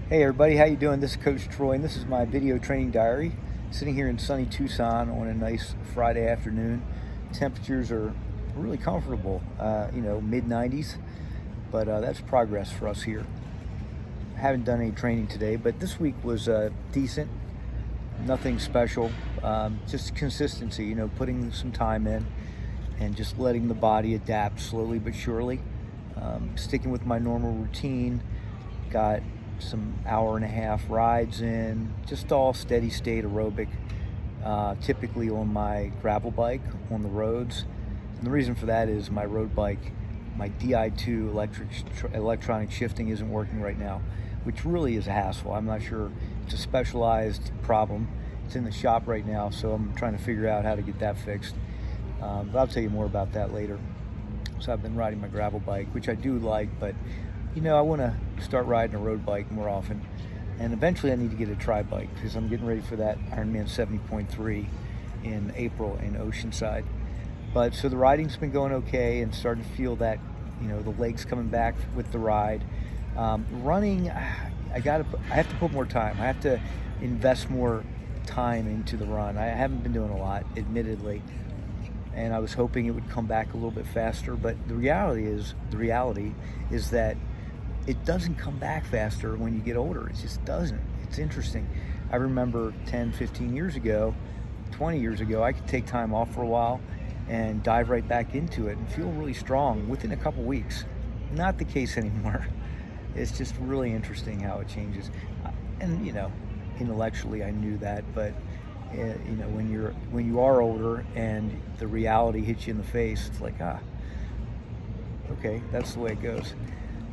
Hey everybody, how you doing? This is Coach Troy, and this is my video training diary. Sitting here in sunny Tucson on a nice Friday afternoon. Temperatures are really comfortable, mid 90s, but that's progress for us here. I haven't done any training today, but this week was decent. Nothing special, just consistency, putting some time in and just letting the body adapt slowly but surely. Sticking with my normal routine, got some hour and a half rides in, just all steady state aerobic, typically on my gravel bike on the roads. And the reason for that is my road bike, my DI2 electronic shifting isn't working right now, which really is a hassle. I'm not sure, it's a specialized problem. It's in the shop right now, so I'm trying to figure out how to get that fixed. But I'll tell you more about that later. So I've been riding my gravel bike, which I do like, but I want to start riding a road bike more often. And eventually I need to get a tri bike because I'm getting ready for that Ironman 70.3 in April in Oceanside. But so the riding's been going okay and starting to feel that, the legs coming back with the ride. Running, I have to put more time. I have to invest more time into the run. I haven't been doing a lot, admittedly. And I was hoping it would come back a little bit faster, but the reality is that it doesn't come back faster when you get older. It just doesn't. It's interesting. I remember 10, 15 years ago, 20 years ago, I could take time off for a while and dive right back into it and feel really strong within a couple weeks. Not the case anymore. It's just really interesting how it changes. And, intellectually I knew that, but when you are older and the reality hits you in the face, it's like, okay, that's the way it goes.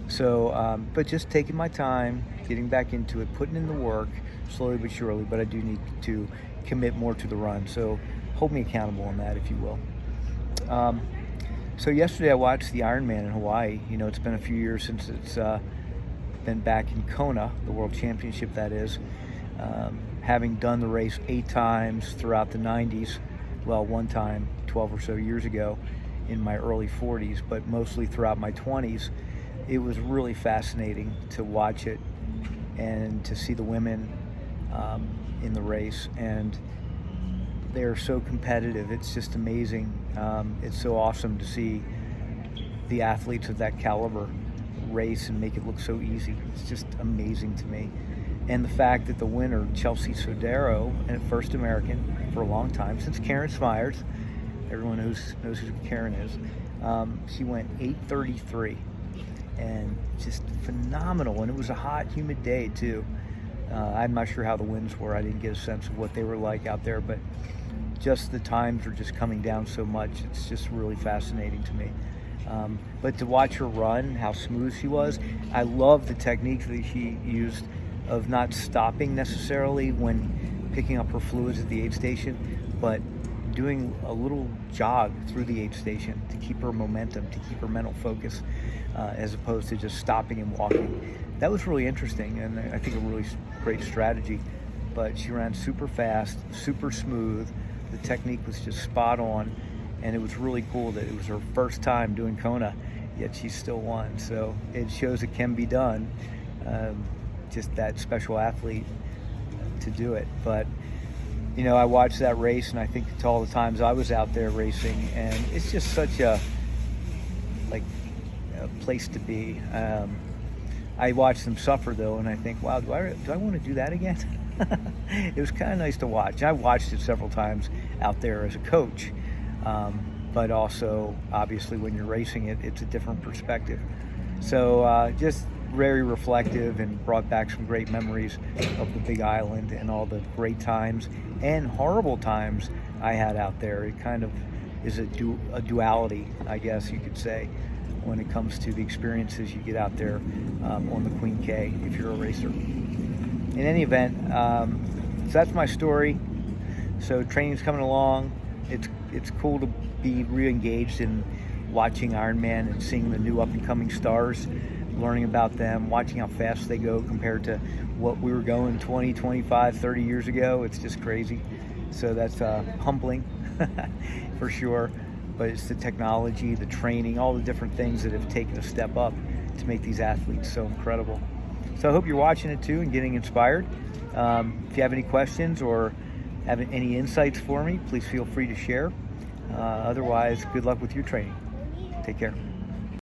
So, but just taking my time, getting back into it, putting in the work, slowly but surely, but I do need to commit more to the run. So hold me accountable on that, if you will. So yesterday I watched the Ironman in Hawaii. It's been a few years since it's been back in Kona, the World Championship that is. Having done the race 8 times throughout the 90s, well, one time 12 or so years ago in my early 40s, but mostly throughout my 20s, it was really fascinating to watch it and to see the women in the race. And they're so competitive. It's just amazing. It's so awesome to see the athletes of that caliber race and make it look so easy. It's just amazing to me. And the fact that the winner, Chelsea Sodero, and first American for a long time, since Karen Smyers, everyone knows who Karen is, she went 8:33, and just phenomenal. And it was a hot, humid day too. I'm not sure how the winds were. I didn't get a sense of what they were like out there, but just the times are just coming down so much. It's just really fascinating to me. But to watch her run, how smooth she was, I love the technique that she used of not stopping necessarily when picking up her fluids at the aid station, but doing a little jog through the aid station to keep her momentum, to keep her mental focus, as opposed to just stopping and walking. That was really interesting, and I think a really great strategy. But she ran super fast, super smooth. The technique was just spot on, and it was really cool that it was her first time doing Kona, yet she still won. So it shows it can be done. Just that special athlete to do it. But I watched that race, and I think to all the times I was out there racing, and it's just such a place to be. I watched them suffer though, and I think, wow, do I want to do that again? It was kind of nice to watch. I watched it several times out there as a coach, but also obviously when you're racing it, it's a different perspective. So just very reflective, and brought back some great memories of the Big Island and all the great times and horrible times I had out there. It kind of is a duality, I guess you could say, when it comes to the experiences you get out there on the Queen K if you're a racer. In any event, so that's my story. So training's coming along. It's cool to be re-engaged in watching Ironman and seeing the new up-and-coming stars, learning about them, watching how fast they go compared to what we were going 20, 25, 30 years ago. It's just crazy. So that's humbling for sure. But it's the technology, the training, all the different things that have taken a step up to make these athletes so incredible. So I hope you're watching it too and getting inspired. If you have any questions or have any insights for me, please feel free to share. Otherwise, good luck with your training. Take care.